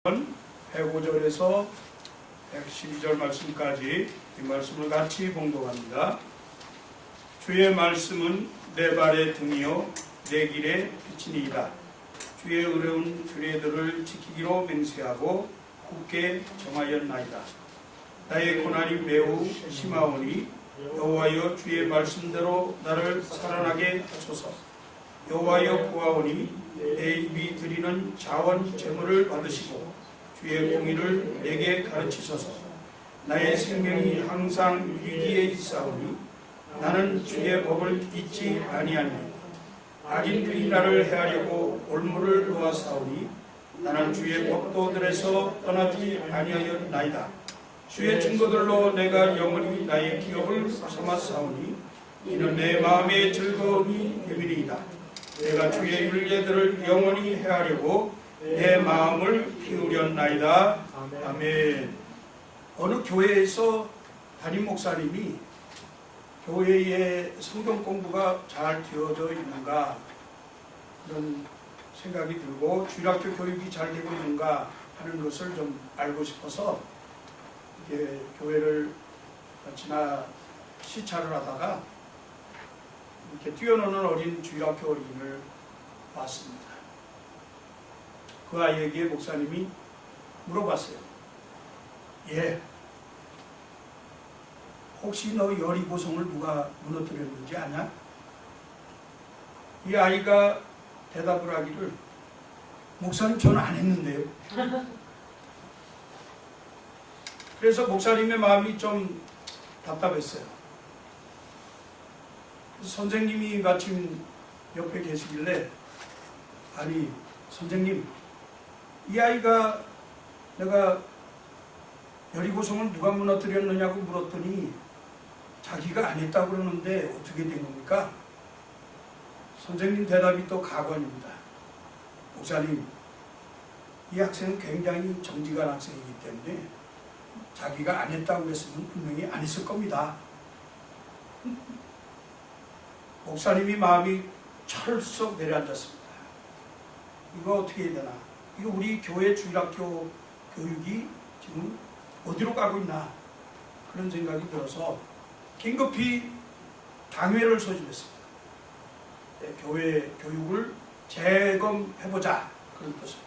105절에서 112절 말씀까지 이 말씀을 같이 봉독합니다. 주의 말씀은 내 발의 등이요 내 길의 빛이니이다. 주의 의로운 규례들을 지키기로 맹세하고 굳게 정하였나이다. 나의 고난이 매우 심하오니 여호와여 주의 말씀대로 나를 살아나게 하소서. 여호와여 구하오니 내 입이 드리는 자원 제물을 받으시고 주의 공의를 내게 가르치소서. 나의 생명이 항상 위기에 있사오니 나는 주의 법을 잊지 아니하니 악인들이 나를 해하려고 올무를 놓아사오니 나는 주의 법도들에서 떠나지 아니하였나이다. 주의 증거들로 내가 영원히 나의 기업을 삼았사오니 이는 내 마음의 즐거움이 됨이니이다. 내가 주의 율례들을 영원히 헤아려고 내 마음을 기울였나이다. 아멘. 어느 교회에서 담임 목사님이 교회의 성경 공부가 잘 되어져 있는가 그런 생각이 들고 주일학교 교육이 잘 되고 있는가 하는 것을 좀 알고 싶어서 이게 교회를 지나 시찰을 하다가 이렇게 뛰어노는 어린 주일학교 어린이를 봤습니다. 그 아이에게 목사님이 물어봤어요. 예, 혹시 너 여리고성을 누가 무너뜨렸는지 아냐? 이 아이가 대답을 하기를 목사님 저는 안 했는데요. 그래서 목사님의 마음이 좀 답답했어요. 선생님이 마침 옆에 계시길래 아니 선생님 이 아이가 내가 여리고성을 누가 무너뜨렸느냐고 물었더니 자기가 안 했다고 그러는데 어떻게 된 겁니까? 선생님 대답이 또 가관입니다. 목사님 이 학생은 굉장히 정직한 학생이기 때문에 자기가 안 했다고 그랬으면 분명히 안 했을 겁니다. 목사님이 마음이 철썩 내려앉았습니다. 이거 어떻게 해야 되나? 이거 우리 교회 주일학교 교육이 지금 어디로 가고 있나? 그런 생각이 들어서 긴급히 당회를 소집했습니다. 네, 교회 교육을 재검해보자. 그런 뜻으로.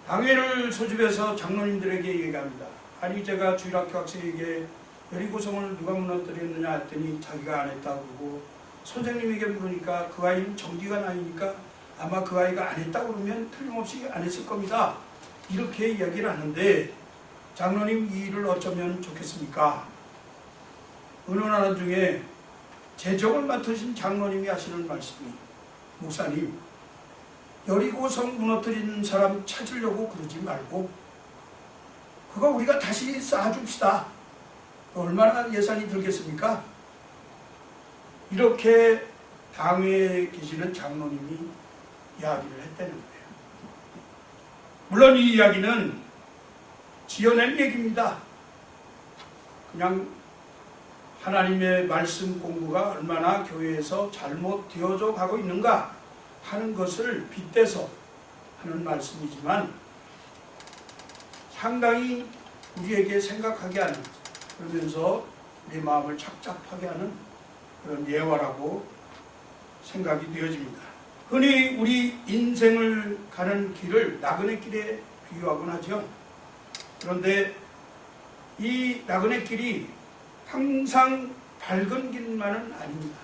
당회를 소집해서 장로님들에게 얘기합니다. 아니 제가 주일학교 학생에게 여리고성을 누가 무너뜨렸느냐 했더니 자기가 안 했다고 그러고 선생님에게 물으니까 그 아이는 정직한 아이니까 아마 그 아이가 안 했다고 그러면 틀림없이 안 했을 겁니다. 이렇게 이야기를 하는데 장로님 이 일을 어쩌면 좋겠습니까? 의논하는 중에 재정을 맡으신 장로님이 하시는 말씀이 목사님 여리고성 무너뜨린 사람 찾으려고 그러지 말고 그거 우리가 다시 쌓아줍시다. 얼마나 예산이 들겠습니까? 이렇게 당회에 계시는 장로님이 이야기를 했다는 거예요. 물론 이 이야기는 지어낸 얘기입니다. 그냥 하나님의 말씀 공부가 얼마나 교회에서 잘못되어져 가고 있는가 하는 것을 빗대서 하는 말씀이지만 상당히 우리에게 생각하게 하는 그러면서 우리 마음을 착잡하게 하는 그런 예화라고 생각이 되어집니다. 흔히 우리 인생을 가는 길을 나그네 길에 비유하곤 하죠. 그런데 이 나그네 길이 항상 밝은 길만은 아닙니다.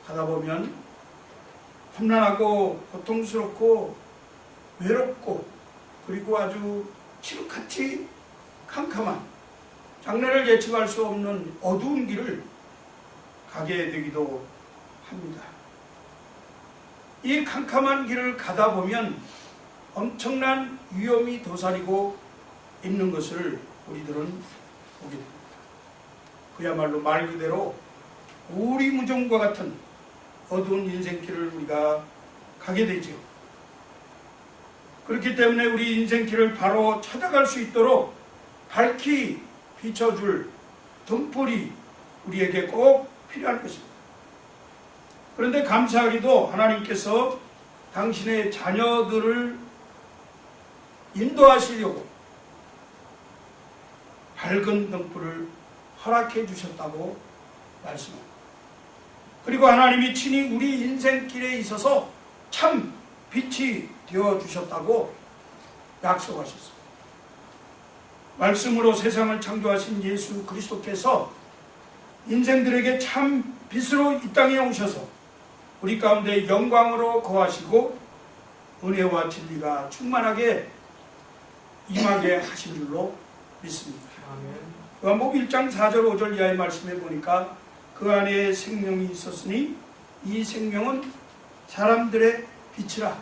가다 보면 험난하고 고통스럽고 외롭고 그리고 아주 칠흑같이 캄캄한 장래를 예측할 수 없는 어두운 길을 가게 되기도 합니다. 이 캄캄한 길을 가다 보면 엄청난 위험이 도사리고 있는 것을 우리들은 보게 됩니다. 그야말로 말 그대로 오리무정과 같은 어두운 인생길을 우리가 가게 되죠. 그렇기 때문에 우리 인생길을 바로 찾아갈 수 있도록 밝히 비춰줄 등불이 우리에게 꼭 필요한 것입니다. 그런데 감사하게도 하나님께서 당신의 자녀들을 인도하시려고 밝은 등불을 허락해 주셨다고 말씀합니다. 그리고 하나님이 친히 우리 인생길에 있어서 참 빛이 되어 주셨다고 약속하셨습니다. 말씀으로 세상을 창조하신 예수 그리스도께서 인생들에게 참 빛으로 이 땅에 오셔서 우리 가운데 영광으로 거하시고 은혜와 진리가 충만하게 임하게 하신 줄로 믿습니다. 요한복음 1장 4절 5절 이하의 말씀에 보니까 그 안에 생명이 있었으니 이 생명은 사람들의 빛이라.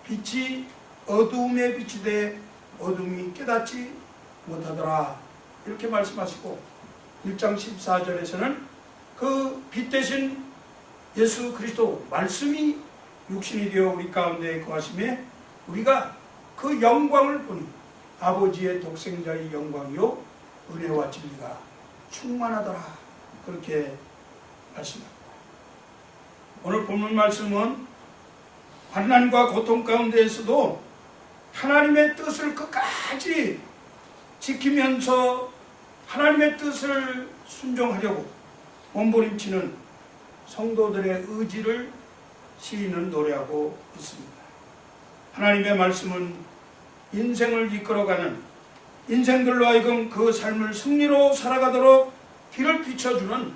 빛이 어두움에 비추되 어둠이 깨닫지 못하더라. 이렇게 말씀하시고 1장 14절에서는 그 빛 대신 예수 그리스도 말씀이 육신이 되어 우리 가운데 거하심에 우리가 그 영광을 보니 아버지의 독생자의 영광이요 은혜와 진리가 충만하더라. 그렇게 말씀합니다. 오늘 본문 말씀은 환난과 고통 가운데에서도 하나님의 뜻을 끝까지 지키면서 하나님의 뜻을 순종하려고 몸부림치는 성도들의 의지를 시인은 노래하고 있습니다. 하나님의 말씀은 인생을 이끌어가는 인생들로 하여금 그 삶을 승리로 살아가도록 길을 비춰주는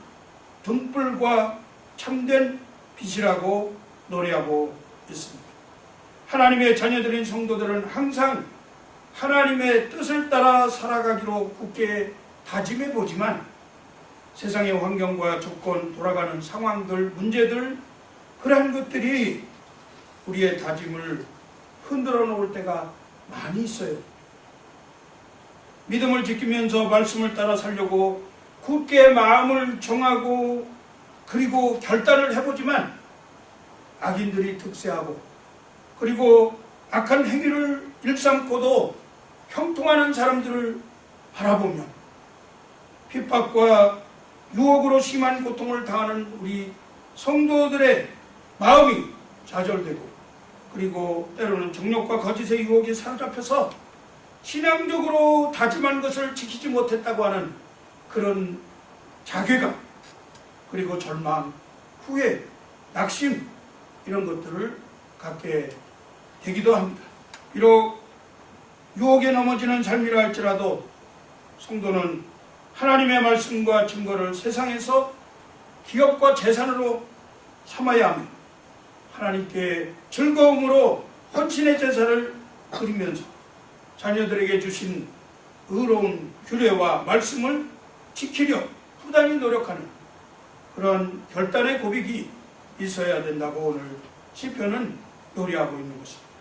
등불과 참된 빛이라고 노래하고 있습니다. 하나님의 자녀들인 성도들은 항상 하나님의 뜻을 따라 살아가기로 굳게 다짐해 보지만 세상의 환경과 조건, 돌아가는 상황들, 문제들, 그러한 것들이 우리의 다짐을 흔들어 놓을 때가 많이 있어요. 믿음을 지키면서 말씀을 따라 살려고 굳게 마음을 정하고 그리고 결단을 해보지만 악인들이 득세하고 그리고 악한 행위를 일삼고도 형통하는 사람들을 바라보며 핍박과 유혹으로 심한 고통을 당하는 우리 성도들의 마음이 좌절되고 그리고 때로는 정욕과 거짓의 유혹에 사로잡혀서 신앙적으로 다짐한 것을 지키지 못했다고 하는 그런 자괴감 그리고 절망, 후회, 낙심 이런 것들을 갖게 되기도 합니다. 비록 유혹에 넘어지는 삶이라 할지라도 성도는 하나님의 말씀과 증거를 세상에서 기업과 재산으로 삼아야 하며 하나님께 즐거움으로 헌신의 제사를 드리면서 자녀들에게 주신 의로운 규례와 말씀을 지키려 부단히 노력하는 그런 결단의 고백이 있어야 된다고 오늘 시편은 노래하고 있는 것입니다.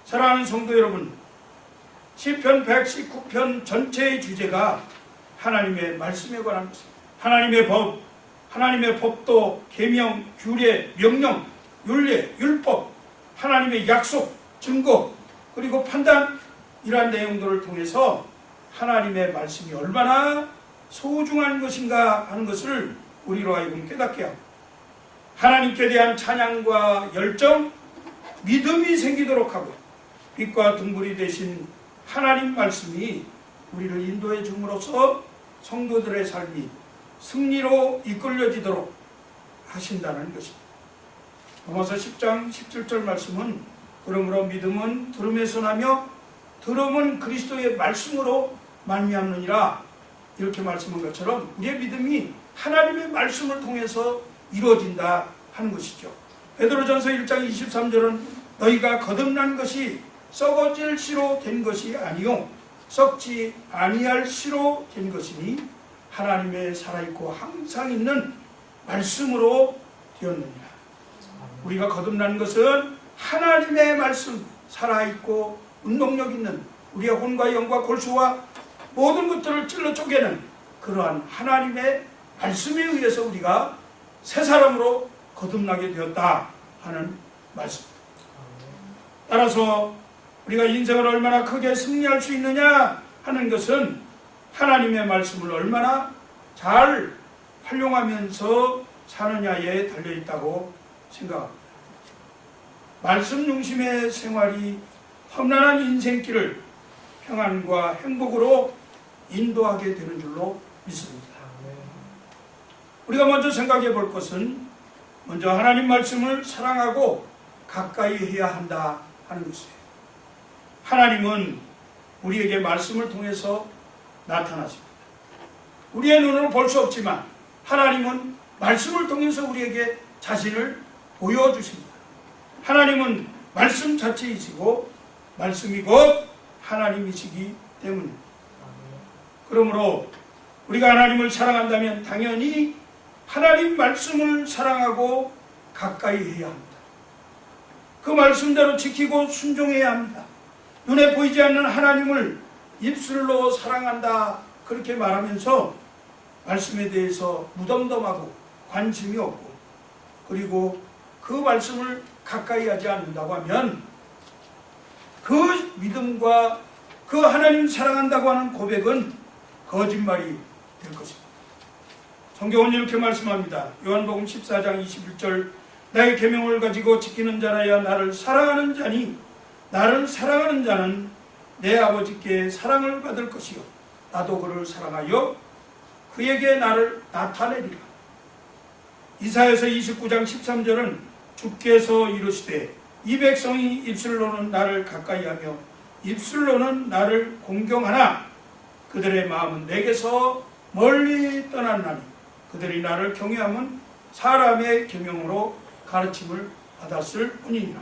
사랑하는 성도 여러분, 시편 119편 전체의 주제가 하나님의 말씀에 관한 것입니다. 하나님의 법, 하나님의 법도, 계명, 규례, 명령, 율례, 율법, 하나님의 약속, 증거, 그리고 판단 이러한 내용들을 통해서 하나님의 말씀이 얼마나 소중한 것인가 하는 것을 우리로 하여금 깨닫게 하고 하나님께 대한 찬양과 열정, 믿음이 생기도록 하고 빛과 등불이 되신 하나님 말씀이 우리를 인도해 줌으로써 성도들의 삶이 승리로 이끌려지도록 하신다는 것입니다. 로마서 10장 17절 말씀은 그러므로 믿음은 들음에서 나며 들음은 그리스도의 말씀으로 말미암느니라 이렇게 말씀한 것처럼 우리의 믿음이 하나님의 말씀을 통해서 이루어진다 하는 것이죠. 베드로전서 1장 23절은 너희가 거듭난 것이 썩어질 씨로 된 것이 아니요 썩지 아니할 씨로 된 것이니 하나님의 살아있고 항상 있는 말씀으로 되었느니라. 우리가 거듭난 것은 하나님의 말씀, 살아있고 운동력 있는 우리의 혼과 영과 골수와 모든 것들을 찔러 쪼개는 그러한 하나님의 말씀에 의해서 우리가 새 사람으로 거듭나게 되었다 하는 말씀. 따라서 우리가 인생을 얼마나 크게 승리할 수 있느냐 하는 것은 하나님의 말씀을 얼마나 잘 활용하면서 사느냐에 달려있다고 생각합니다. 말씀 중심의 생활이 험난한 인생길을 평안과 행복으로 인도하게 되는 줄로 믿습니다. 우리가 먼저 생각해 볼 것은 먼저 하나님 말씀을 사랑하고 가까이 해야 한다 하는 것이에요. 하나님은 우리에게 말씀을 통해서 나타나십니다. 우리의 눈으로 볼 수 없지만 하나님은 말씀을 통해서 우리에게 자신을 보여주십니다. 하나님은 말씀 자체이시고 말씀이 곧 하나님이시기 때문입니다. 그러므로 우리가 하나님을 사랑한다면 당연히 하나님 말씀을 사랑하고 가까이 해야 합니다. 그 말씀대로 지키고 순종해야 합니다. 눈에 보이지 않는 하나님을 입술로 사랑한다 그렇게 말하면서 말씀에 대해서 무덤덤하고 관심이 없고 그리고 그 말씀을 가까이 하지 않는다고 하면 그 믿음과 그 하나님 사랑한다고 하는 고백은 거짓말이 될 것입니다. 성경은 이렇게 말씀합니다. 요한복음 14장 21절 나의 계명을 가지고 지키는 자라야 나를 사랑하는 자니 나를 사랑하는 자는 내 아버지께 사랑을 받을 것이요 나도 그를 사랑하여 그에게 나를 나타내리라. 이사야서 29장 13절은 주께서 이르시되 이 백성이 입술로는 나를 가까이하며 입술로는 나를 공경하나 그들의 마음은 내게서 멀리 떠났나니 그들이 나를 경외함은 사람의 계명으로 가르침을 받았을 뿐이니라.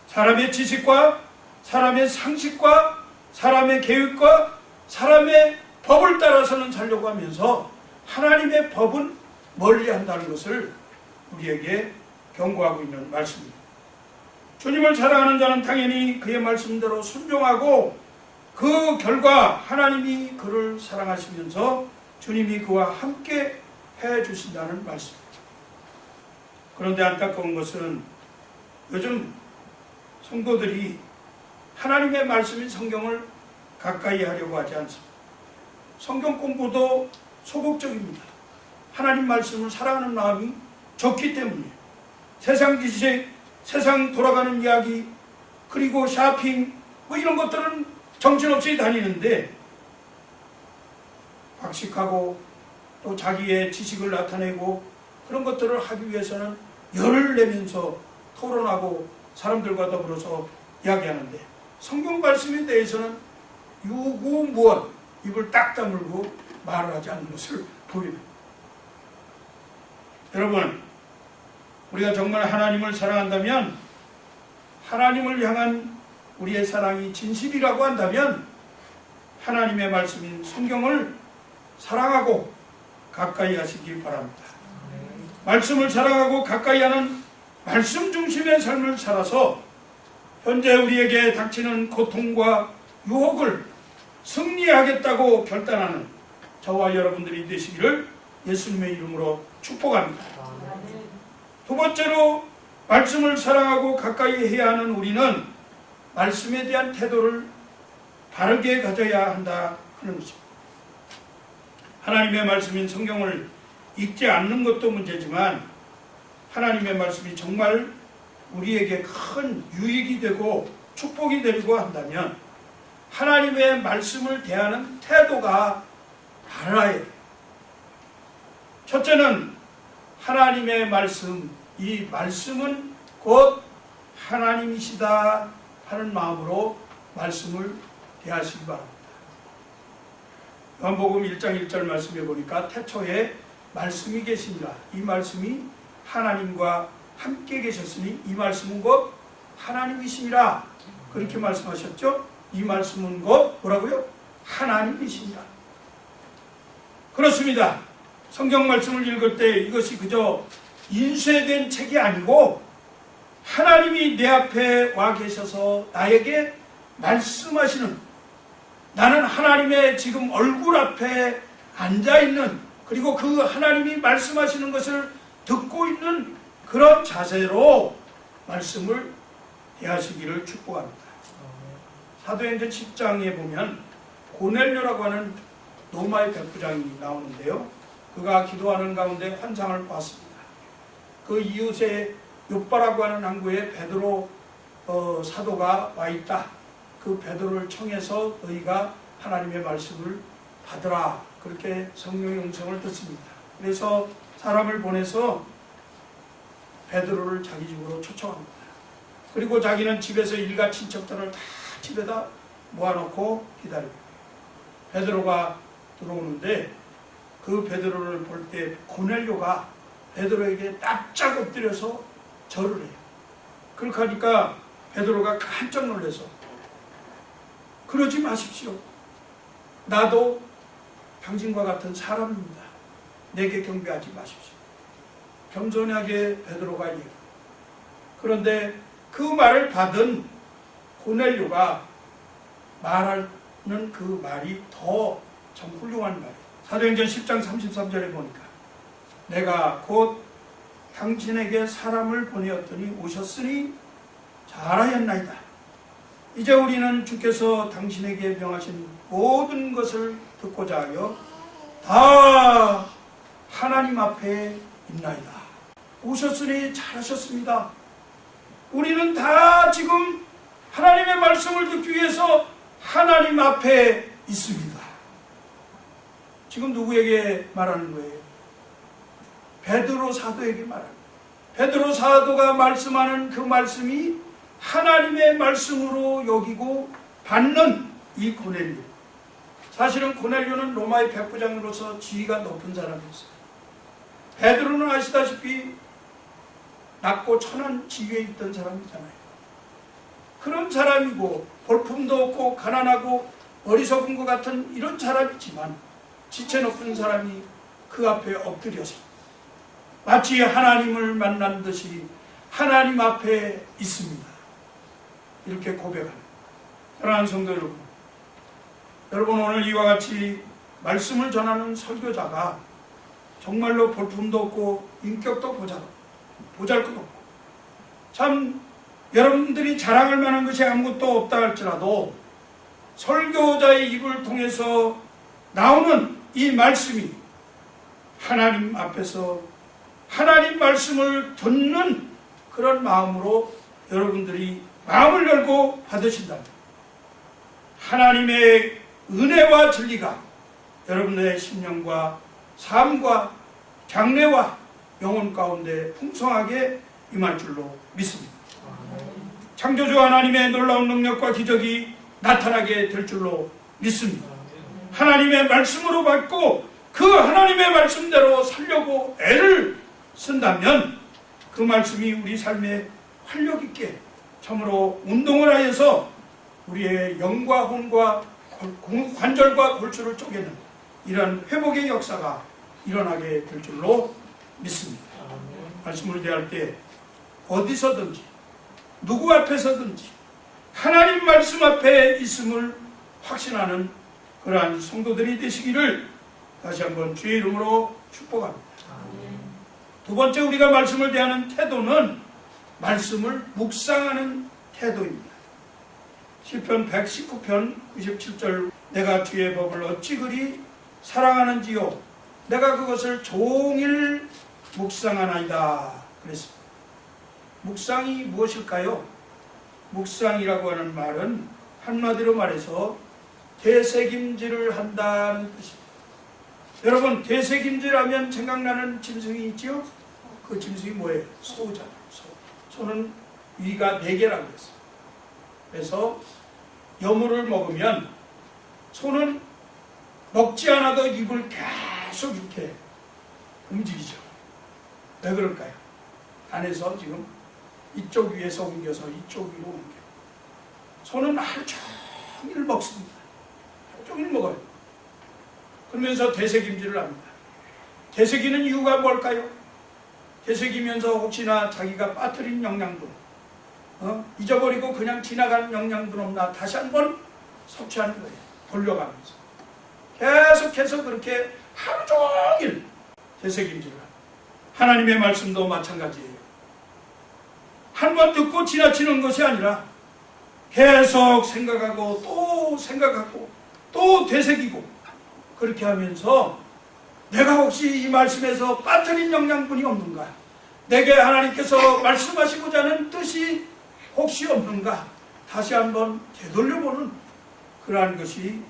사람의 지식과 사람의 상식과 사람의 계획과 사람의 법을 따라서는 살려고 하면서 하나님의 법은 멀리한다는 것을 우리에게 경고하고 있는 말씀입니다. 주님을 사랑하는 자는 당연히 그의 말씀대로 순종하고 그 결과 하나님이 그를 사랑하시면서 주님이 그와 함께 해주신다는 말씀입니다. 그런데 안타까운 것은 요즘 성도들이 하나님의 말씀인 성경을 가까이 하려고 하지 않습니다. 성경 공부도 소극적입니다. 하나님 말씀을 사랑하는 마음이 적기 때문이에요. 세상 지식, 세상 돌아가는 이야기, 그리고 쇼핑 뭐 이런 것들은 정신없이 다니는데 박식하고 또 자기의 지식을 나타내고 그런 것들을 하기 위해서는 열을 내면서 토론하고 사람들과 더불어서 이야기하는데 성경 말씀에 대해서는 유구무원 입을 딱 다물고 말을 하지 않는 것을 보입니다. 여러분, 우리가 정말 하나님을 사랑한다면 하나님을 향한 우리의 사랑이 진실이라고 한다면 하나님의 말씀인 성경을 사랑하고 가까이 하시기 바랍니다. 말씀을 사랑하고 가까이 하는 말씀 중심의 삶을 살아서 현재 우리에게 닥치는 고통과 유혹을 승리하겠다고 결단하는 저와 여러분들이 되시기를 예수님의 이름으로 축복합니다. 두 번째로 말씀을 사랑하고 가까이 해야 하는 우리는 말씀에 대한 태도를 바르게 가져야 한다 하는 것입니다. 하나님의 말씀인 성경을 읽지 않는 것도 문제지만 하나님의 말씀이 정말 우리에게 큰 유익이 되고 축복이 되려고 한다면 하나님의 말씀을 대하는 태도가 달라야 돼요. 첫째는 하나님의 말씀, 이 말씀은 곧 하나님이시다 하는 마음으로 말씀을 대하시기 바랍니다. 요한복음 1장 1절 말씀해 보니까 태초에 말씀이 계시니라. 이 말씀이 하나님과 함께 계셨으니 이 말씀은 곧 하나님이시니라. 그렇게 말씀하셨죠? 이 말씀은 곧 뭐라고요? 하나님이시니라. 그렇습니다. 성경 말씀을 읽을 때 이것이 그저 인쇄된 책이 아니고 하나님이 내 앞에 와 계셔서 나에게 말씀하시는, 나는 하나님의 지금 얼굴 앞에 앉아있는, 그리고 그 하나님이 말씀하시는 것을 듣고 있는 그런 자세로 말씀을 대하시기를 축복합니다. 사도행전 10장에 보면 고넬료라고 하는 로마의 백부장이 나오는데요. 그가 기도하는 가운데 환상을 봤습니다. 그 이웃에 욥바라고 하는 항구에 베드로 사도가 와 있다. 그 베드로를 청해서 너희가 하나님의 말씀을 받으라. 그렇게 성령의 음성을 듣습니다. 그래서 사람을 보내서 베드로를 자기 집으로 초청합니다. 그리고 자기는 집에서 일가 친척들을 다 집에다 모아놓고 기다립니다. 베드로가 들어오는데 그 베드로를 볼 때 고넬료가 베드로에게 납작 엎드려서 절을 해요. 그렇게 하니까 베드로가 깜짝 놀라서 그러지 마십시오. 나도 당신과 같은 사람입니다. 내게 경배하지 마십시오. 겸손하게 베드로가 얘기해요. 그런데 그 말을 받은 고넬료가 말하는 그 말이 더 참 훌륭한 말이에요. 사도행전 10장 33절에 보니까 내가 곧 당신에게 사람을 보내었더니 오셨으니 잘하였나이다. 이제 우리는 주께서 당신에게 명하신 모든 것을 듣고자 하여 다 하나님 앞에 있나이다. 오셨으니 잘하셨습니다. 우리는 다 지금 하나님의 말씀을 듣기 위해서 하나님 앞에 있습니다. 지금 누구에게 말하는 거예요? 베드로 사도에게 말하는 거예요. 베드로 사도가 말씀하는 그 말씀이 하나님의 말씀으로 여기고 받는 이 고넬료. 사실은 고넬료는 로마의 백부장으로서 지위가 높은 사람이었어요. 베드로는 아시다시피 낮고 천한 지위에 있던 사람이잖아요. 그런 사람이고 볼품도 없고 가난하고 어리석은 것 같은 이런 사람이지만 지체 높은 사람이 그 앞에 엎드려서 마치 하나님을 만난 듯이 하나님 앞에 있습니다. 이렇게 고백합니다. 사랑하는 성도 여러분, 여러분 오늘 이와 같이 말씀을 전하는 설교자가 정말로 볼품도 없고 인격도 보잘것없고 참 여러분들이 자랑할 만한 것이 아무것도 없다 할지라도 설교자의 입을 통해서 나오는 이 말씀이 하나님 앞에서 하나님 말씀을 듣는 그런 마음으로 여러분들이 마음을 열고 받으신다면 하나님의 은혜와 진리가 여러분의 심령과 삶과 장래와 영혼 가운데 풍성하게 임할 줄로 믿습니다. 창조주 하나님의 놀라운 능력과 기적이 나타나게 될 줄로 믿습니다. 하나님의 말씀으로 받고 그 하나님의 말씀대로 살려고 애를 쓴다면 그 말씀이 우리 삶에 활력 있게 참으로 운동을 하여서 우리의 영과 혼과 관절과 골수를 쪼개는 이런 회복의 역사가 일어나게 될 줄로 믿습니다. 말씀을 대할 때 어디서든지 누구 앞에서든지 하나님 말씀 앞에 있음을 확신하는 그러한 성도들이 되시기를 다시 한번 주의 이름으로 축복합니다. 두 번째 우리가 말씀을 대하는 태도는 말씀을 묵상하는 태도입니다. 시편 119편 97절 내가 주의 법을 어찌 그리 사랑하는지요 내가 그것을 종일 묵상하나이다 그랬습니다. 묵상이 무엇일까요? 묵상이라고 하는 말은 한마디로 말해서 되새김질을 한다는 뜻입니다. 여러분 되새김질하면 생각나는 짐승이 있죠? 그 짐승이 뭐예요? 소잖아요. 소는 위가 4개라고 했어요. 그래서 여물을 먹으면 소는 먹지 않아도 입을 계속 이렇게 움직이죠. 왜 그럴까요? 안에서 지금 이쪽 위에서 옮겨서 이쪽 위로 옮겨요. 소는 하루 종일 먹습니다. 하루 종일 먹어요. 그러면서 되새김질을 합니다. 되새기는 이유가 뭘까요? 되새기면서 혹시나 자기가 빠뜨린 영양분 잊어버리고 그냥 지나가는 영양분 없나 다시 한번 섭취하는 거예요. 돌려가면서 계속해서 그렇게 하루 종일 되새김질을 합니다. 하나님의 말씀도 마찬가지예요. 한번 듣고 지나치는 것이 아니라 계속 생각하고 또 생각하고 또 되새기고 그렇게 하면서 내가 혹시 이 말씀에서 빠뜨린 영양분이 없는가? 내게 하나님께서 말씀하시고자 하는 뜻이 혹시 없는가 다시 한번 되돌려보는 그러한 것이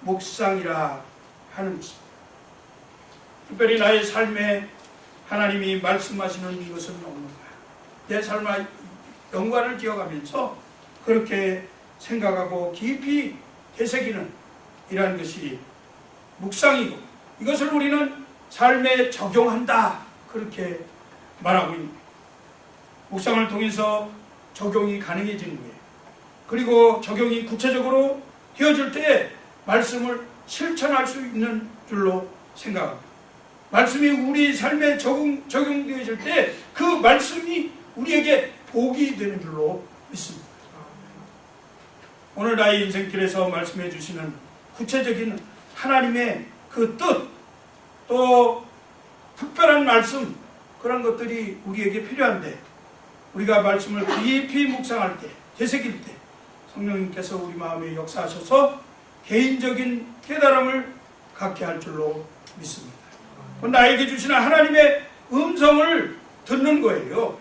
묵상이라 하는 것입니다. 특별히 나의 삶에 하나님이 말씀하시는 것은 없는가, 내 삶의 연관을 기억하면서 그렇게 생각하고 깊이 되새기는 이러한 것이 묵상이고, 이것을 우리는 삶에 적용한다 그렇게 말하고 있는 거예요. 묵상을 통해서 적용이 가능해지는 거예요. 그리고 적용이 구체적으로 되어질 때 말씀을 실천할 수 있는 줄로 생각합니다. 말씀이 우리 삶에 적용되어질 때 그 말씀이 우리에게 복이 되는 줄로 믿습니다. 오늘 나의 인생길에서 말씀해 주시는 구체적인 하나님의 그 뜻, 또 특별한 말씀, 그런 것들이 우리에게 필요한데, 우리가 말씀을 깊이 묵상할 때, 되새길 때 성령님께서 우리 마음에 역사하셔서 개인적인 깨달음을 갖게 할 줄로 믿습니다. 나에게 주시는 하나님의 음성을 듣는 거예요.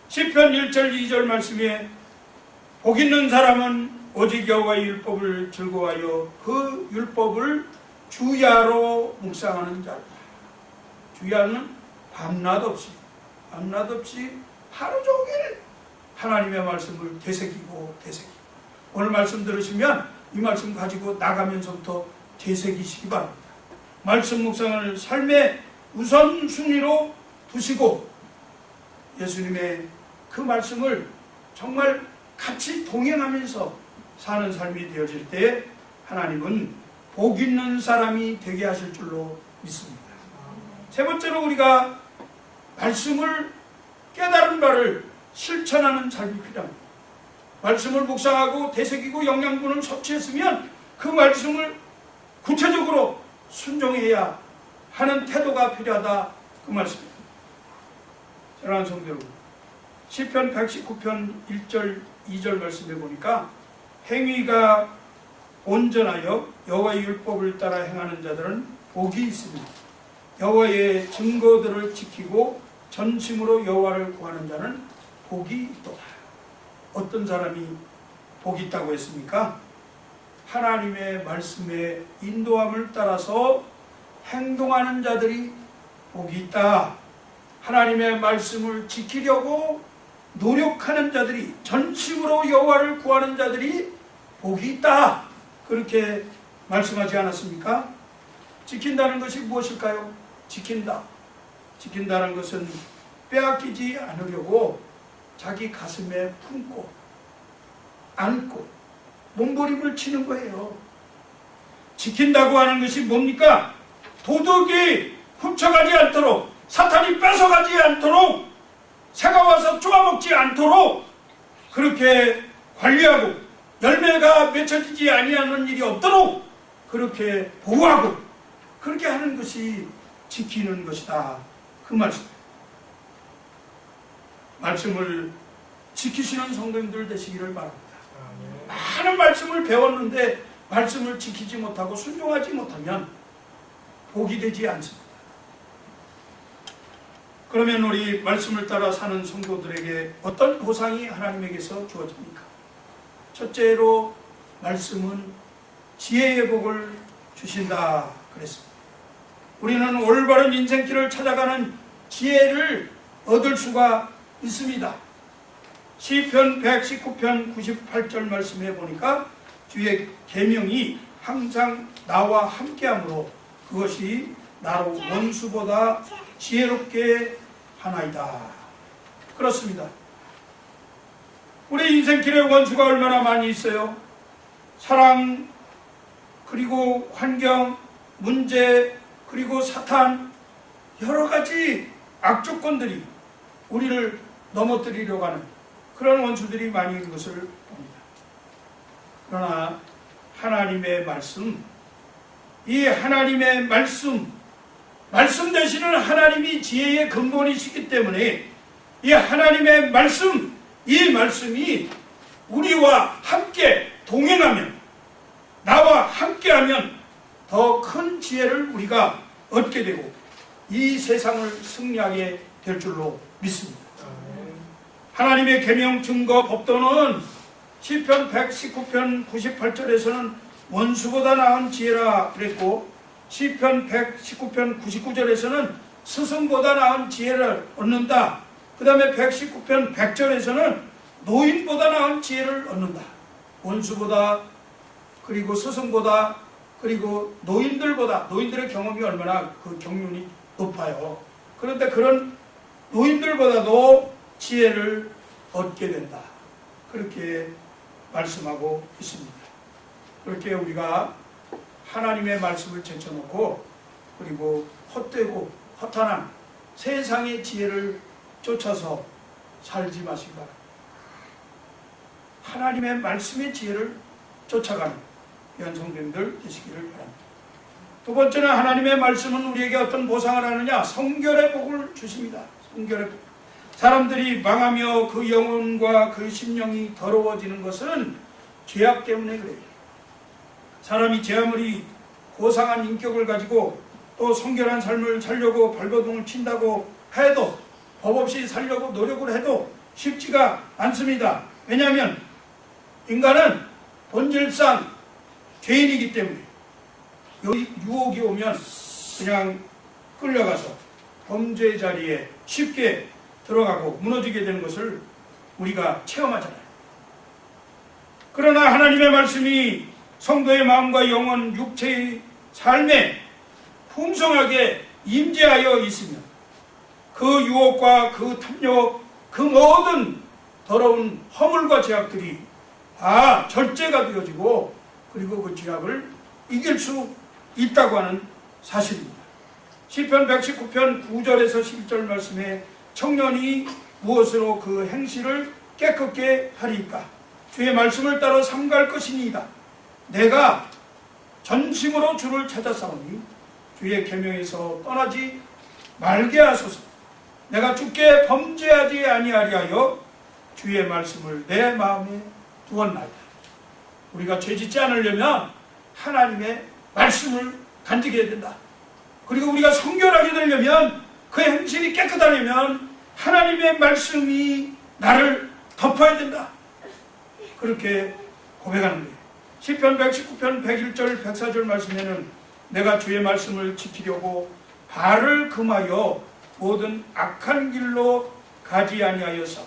시편 1절 2절 말씀에 복 있는 사람은 오직 여호와의 율법을 즐거워하여 그 율법을 주야로 묵상하는 자다. 주야는 밤낮 없이 하루 종일 하나님의 말씀을 되새기고 오늘 말씀 들으시면 이 말씀 가지고 나가면서부터 되새기시기 바랍니다. 말씀 묵상을 삶의 우선순위로 두시고 예수님의 그 말씀을 정말 같이 동행하면서 사는 삶이 되어질 때 하나님은 복 있는 사람이 되게 하실 줄로 믿습니다. 세 번째로 우리가 말씀을 깨달은 바를 실천하는 삶이 필요합니다. 말씀을 묵상하고 되새기고 영양분을 섭취했으면 그 말씀을 구체적으로 순종해야 하는 태도가 필요하다, 그 말씀입니다. 사랑하는 성도 여러분, 시편 119편 1절 2절 말씀에 보니까 행위가 온전하여 여호와의 율법을 따라 행하는 자들은 복이 있습니다. 여호와의 증거들을 지키고 전심으로 여호와를 구하는 자는 복이 있도다. 어떤 사람이 복이 있다고 했습니까? 하나님의 말씀의 인도함을 따라서 행동하는 자들이 복이 있다. 하나님의 말씀을 지키려고 노력하는 자들이, 전심으로 여호와를 구하는 자들이 복이 있다. 그렇게 말씀하지 않았습니까? 지킨다는 것이 무엇일까요? 지킨다는 것은 빼앗기지 않으려고 자기 가슴에 품고 안고 몸부림을 치는 거예요. 지킨다고 하는 것이 뭡니까? 도덕이 훔쳐가지 않도록, 사탄이 뺏어가지 않도록, 새가 와서 쪼아먹지 않도록 그렇게 관리하고 열매가 맺혀지지 아니하는 일이 없도록 그렇게 보호하고 그렇게 하는 것이 지키는 것이다, 그 말씀. 말씀을 지키시는 성도님들 되시기를 바랍니다. 많은 말씀을 배웠는데 말씀을 지키지 못하고 순종하지 못하면 복이 되지 않습니다. 그러면 우리 말씀을 따라 사는 성도들에게 어떤 보상이 하나님에게서 주어집니까? 첫째로 말씀은 지혜의 복을 주신다 그랬습니다. 우리는 올바른 인생길을 찾아가는 지혜를 얻을 수가 있습니다. 시편 119편 98절 말씀해 보니까 주의 계명이 항상 나와 함께하므로 그것이 나로 원수보다 지혜롭게 하나이다. 그렇습니다. 우리 인생길에 원수가 얼마나 많이 있어요. 사랑, 그리고 환경, 문제, 그리고 사탄, 여러 가지 악조건들이 우리를 넘어뜨리려고 하는 그런 원수들이 많이 있는 것을 봅니다. 그러나 하나님의 말씀, 이 하나님의 말씀 되시는 하나님이 지혜의 근본이시기 때문에 이 하나님의 말씀, 이 말씀이 우리와 함께 동행하면, 나와 함께하면 더 큰 지혜를 우리가 얻게 되고 이 세상을 승리하게 될 줄로 믿습니다. 하나님의 계명 증거 법도는 시편 119편 98절에서는 원수보다 나은 지혜라 그랬고, 시편 119편 99절에서는 스승보다 나은 지혜를 얻는다. 그 다음에 119편 100절에서는 노인보다 나은 지혜를 얻는다. 원수보다, 그리고 스승보다, 그리고 노인들보다, 노인들의 경험이 얼마나 그 경륜이 높아요. 그런데 그런 노인들보다도 지혜를 얻게 된다. 그렇게 말씀하고 있습니다. 그렇게 우리가 하나님의 말씀을 제쳐놓고, 그리고 헛되고 허탄한 세상의 지혜를 쫓아서 살지 마시기 바랍니다. 하나님의 말씀의 지혜를 쫓아가는 귀한 성도님들 되시기를 바랍니다. 두 번째는 하나님의 말씀은 우리에게 어떤 보상을 하느냐? 성결의 복을 주십니다. 성결의 복. 사람들이 망하며 그 영혼과 그 심령이 더러워지는 것은 죄악 때문에 그래요. 사람이 제 아무리 고상한 인격을 가지고 또 성결한 삶을 살려고 발버둥을 친다고 해도, 법 없이 살려고 노력을 해도 쉽지가 않습니다. 왜냐하면 인간은 본질상 죄인이기 때문에 여기 유혹이 오면 그냥 끌려가서 범죄 자리에 쉽게 들어가고 무너지게 되는 것을 우리가 체험하잖아요. 그러나 하나님의 말씀이 성도의 마음과 영혼, 육체의 삶에 풍성하게 임재하여 있으면 그 유혹과 그 탐욕, 그 모든 더러운 허물과 죄악들이 다 절제가 되어지고, 그리고 그 죄악을 이길 수 있다고 하는 사실입니다. 시편 119편 9절에서 11절 말씀에 청년이 무엇으로 그 행실을 깨끗게 하리까? 주의 말씀을 따라 삼갈 것이니이다. 내가 전심으로 주를 찾아싸우니 주의 계명에서 떠나지 말게 하소서. 내가 주께 범죄하지 아니하리하여 주의 말씀을 내 마음에 두었나이다. 우리가 죄짓지 않으려면 하나님의 말씀을 간직해야 된다. 그리고 우리가 성결하게 되려면, 그 행실이 깨끗하려면 하나님의 말씀이 나를 덮어야 된다. 그렇게 고백하는 거예요. 시편 119편 101절 104절 말씀에는 내가 주의 말씀을 지키려고 발을 금하여 모든 악한 길로 가지 아니하여서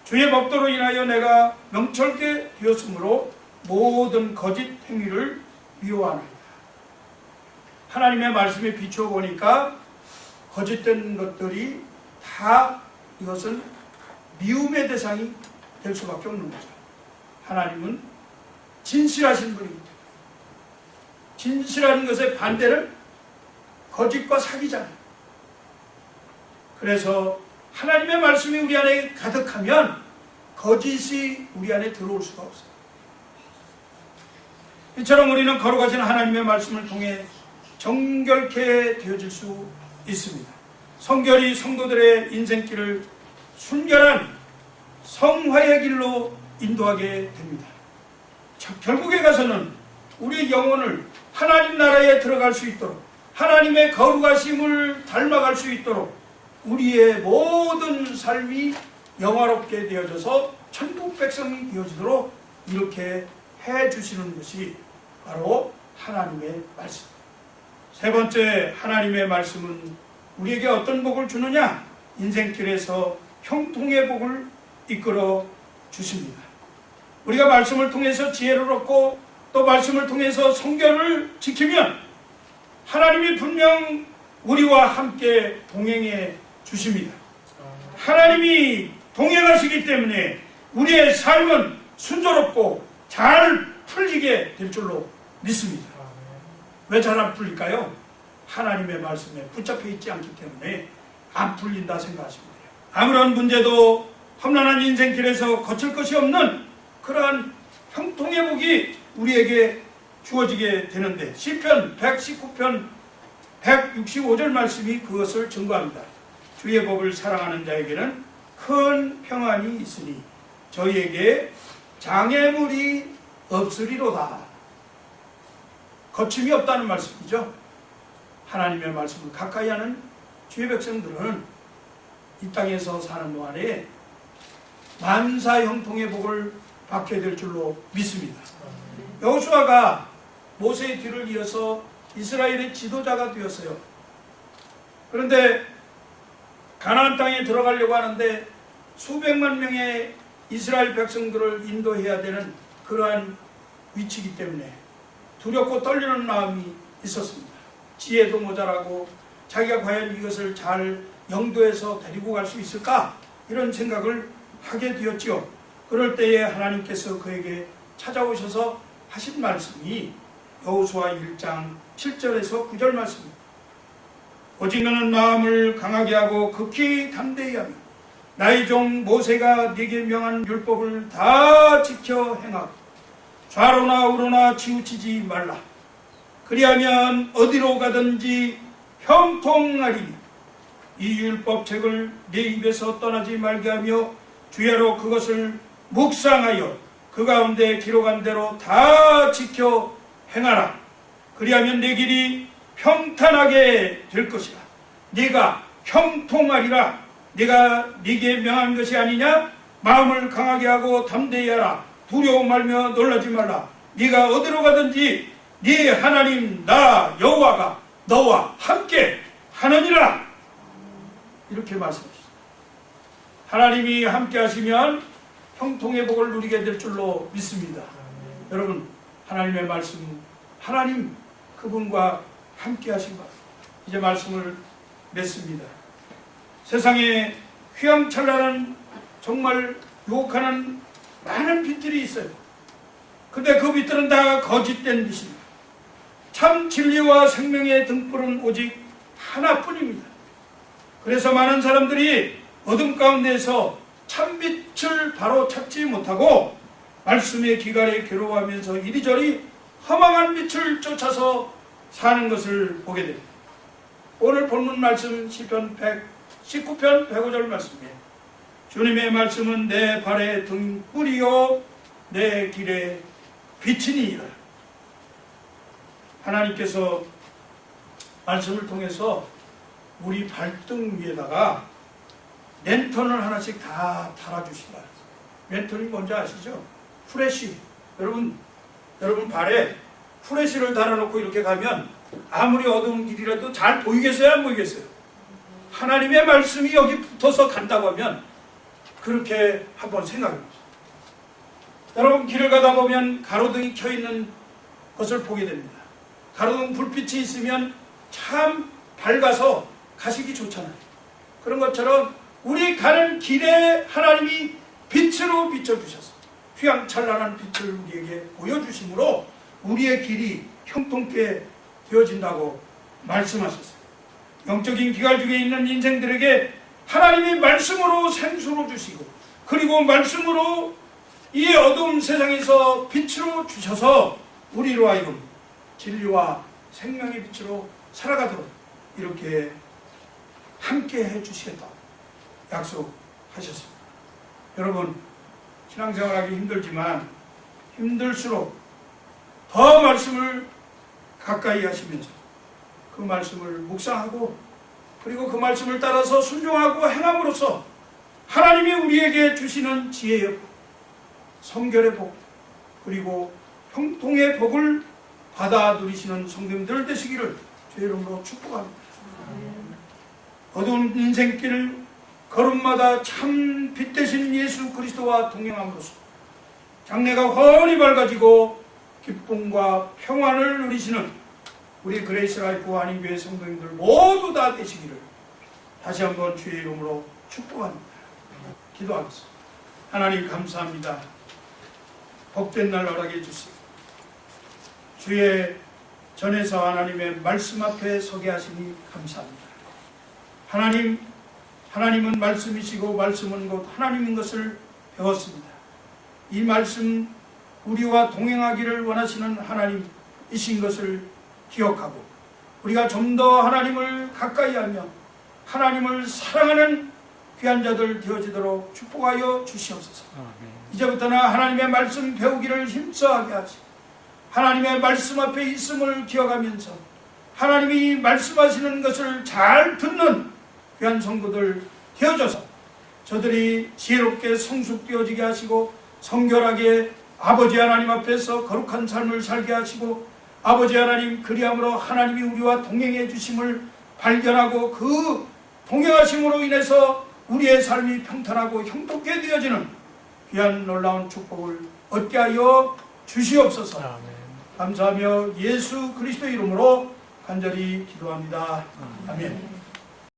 주의 법도로 인하여 내가 명철게 되었으므로 모든 거짓 행위를 미워하나이다. 하나님의 말씀에 비추어 보니까 거짓된 것들이 다 이것은 미움의 대상이 될 수밖에 없는 거죠. 하나님은 진실하신 분이기 때문에. 진실한 것의 반대는 거짓과 사기잖아요. 그래서 하나님의 말씀이 우리 안에 가득하면 거짓이 우리 안에 들어올 수가 없어요. 이처럼 우리는 거룩하신 하나님의 말씀을 통해 정결케 되어질 수 있습니다. 성결이 성도들의 인생길을 순결한 성화의 길로 인도하게 됩니다. 결국에 가서는 우리의 영혼을 하나님 나라에 들어갈 수 있도록, 하나님의 거룩하심을 닮아갈 수 있도록 우리의 모든 삶이 영화롭게 되어져서 천국 백성이 되어지도록 이렇게 해주시는 것이 바로 하나님의 말씀. 세 번째, 하나님의 말씀은 우리에게 어떤 복을 주느냐? 인생길에서 형통의 복을 이끌어 주십니다. 우리가 말씀을 통해서 지혜를 얻고 또 말씀을 통해서 성결을 지키면 하나님이 분명 우리와 함께 동행해 주십니다. 하나님이 동행하시기 때문에 우리의 삶은 순조롭고 잘 풀리게 될 줄로 믿습니다. 왜 잘 안 풀릴까요? 하나님의 말씀에 붙잡혀 있지 않기 때문에 안 풀린다 생각하시면 돼요. 아무런 문제도 험난한 인생길에서 거칠 것이 없는 그러한 형통의 복이 우리에게 주어지게 되는데, 시편 119편 165절 말씀이 그것을 증거합니다. 주의 법을 사랑하는 자에게는 큰 평안이 있으니 저희에게 장애물이 없으리로다. 거침이 없다는 말씀이죠. 하나님의 말씀을 가까이 하는 주의 백성들은 이 땅에서 사는 동안에 만사 형통의 복을 받게 될 줄로 믿습니다. 여호수아가 모세의 뒤를 이어서 이스라엘의 지도자가 되었어요. 그런데 가나안 땅에 들어가려고 하는데 수백만 명의 이스라엘 백성들을 인도해야 되는 그러한 위치이기 때문에 두렵고 떨리는 마음이 있었습니다. 지혜도 모자라고 자기가 과연 이것을 잘 영도해서 데리고 갈 수 있을까? 이런 생각을 하게 되었지요. 그럴 때에 하나님께서 그에게 찾아오셔서 하신 말씀이 여호수아 1장 7절에서 9절 말씀입니다. 오직 너는 마음을 강하게 하고 극히 담대히 하며 나의 종 모세가 네게 명한 율법을 다 지켜 행하고 좌로나 우로나 치우치지 말라. 그리하면 어디로 가든지 형통하리니 이 율법책을 내 입에서 떠나지 말게 하며 주야로 그것을 묵상하여 그 가운데 기록한 대로 다 지켜 행하라. 그리하면 내 길이 평탄하게 될 것이라. 네가 형통하리라. 네가 네게 명한 것이 아니냐? 마음을 강하게 하고 담대히 하라. 두려워 말며 놀라지 말라. 네가 어디로 가든지 네 하나님 나 여호와가 너와 함께 하느니라. 이렇게 말씀하셨습니다. 하나님이 함께 하시면 형통의 복을 누리게 될 줄로 믿습니다. 여러분, 하나님의 말씀, 하나님 그분과 함께 하신 것. 이제 말씀을 맺습니다. 세상에 휘황찬란한 정말 유혹하는 많은 빛들이 있어요. 근데 그 빛들은 다 거짓된 빛입니다. 참 진리와 생명의 등불은 오직 하나뿐입니다. 그래서 많은 사람들이 어둠 가운데서 참빛을 바로 찾지 못하고 말씀의 기갈에 괴로워하면서 이리저리 허망한 빛을 쫓아서 사는 것을 보게 됩니다. 오늘 본문 말씀 시편 19편 105절 말씀이에요. 주님의 말씀은 내 발의 등불이요 내 길의 빛이니이다. 하나님께서 말씀을 통해서 우리 발등 위에다가 랜턴을 하나씩 다 달아주신다. 랜턴이 뭔지 아시죠? 후레쉬. 여러분 발에 후레쉬를 달아놓고 이렇게 가면 아무리 어두운 길이라도 잘 보이겠어요? 안 보이겠어요? 하나님의 말씀이 여기 붙어서 간다고 하면 그렇게 한번 생각해보세요. 여러분 길을 가다 보면 가로등이 켜있는 것을 보게 됩니다. 가로등 불빛이 있으면 참 밝아서 가시기 좋잖아요. 그런 것처럼 우리 가는 길에 하나님이 빛으로 비춰주셨어요. 휘황찬란한 빛을 우리에게 보여주심으로 우리의 길이 형통케 되어진다고 말씀하셨어요. 영적인 기갈 중에 있는 인생들에게 하나님이 말씀으로 생수로 주시고 그리고 말씀으로 이 어두운 세상에서 빛으로 주셔서 우리로 하여금 진리와 생명의 빛으로 살아가도록 이렇게 함께 해주시겠다고 약속하셨습니다. 여러분, 신앙생활하기 힘들지만 힘들수록 더 말씀을 가까이 하시면서 그 말씀을 묵상하고 그리고 그 말씀을 따라서 순종하고 행함으로써 하나님이 우리에게 주시는 지혜의 복, 성결의 복, 그리고 형통의 복을 받아 누리시는 성도님들 되시기를 주의 이름으로 축복합니다. 어두운 인생길 걸음마다 참 빛 되신 예수 그리스도와 동행함으로써 장래가 훤히 밝아지고 기쁨과 평안을 누리시는 우리 그레이스 라이프 한인교회 성도님들 모두 다 되시기를 다시 한번 주의 이름으로 축복합니다. 기도하겠습니다. 하나님 감사합니다. 복된 날 허락해 주시고 주의 전에서 하나님의 말씀 앞에 서게 하시니 감사합니다. 하나님은 말씀이시고 말씀은 곧 하나님인 것을 배웠습니다. 이 말씀 우리와 동행하기를 원하시는 하나님이신 것을 기억하고 우리가 좀 더 하나님을 가까이하며 하나님을 사랑하는 귀한 자들 되어지도록 축복하여 주시옵소서. 이제부터는 하나님의 말씀 배우기를 힘써하게 하시고 하나님의 말씀 앞에 있음을 기억하면서 하나님이 말씀하시는 것을 잘 듣는 귀한 성도들 되어져서 저들이 지혜롭게 성숙되어지게 하시고 성결하게 아버지 하나님 앞에서 거룩한 삶을 살게 하시고 아버지 하나님 그리함으로 하나님이 우리와 동행해 주심을 발견하고 그 동행하심으로 인해서 우리의 삶이 평탄하고 형통케 되어지는 귀한 놀라운 축복을 얻게 하여 주시옵소서. 아멘. 감사하며 예수 그리스도 이름으로 간절히 기도합니다. 아멘.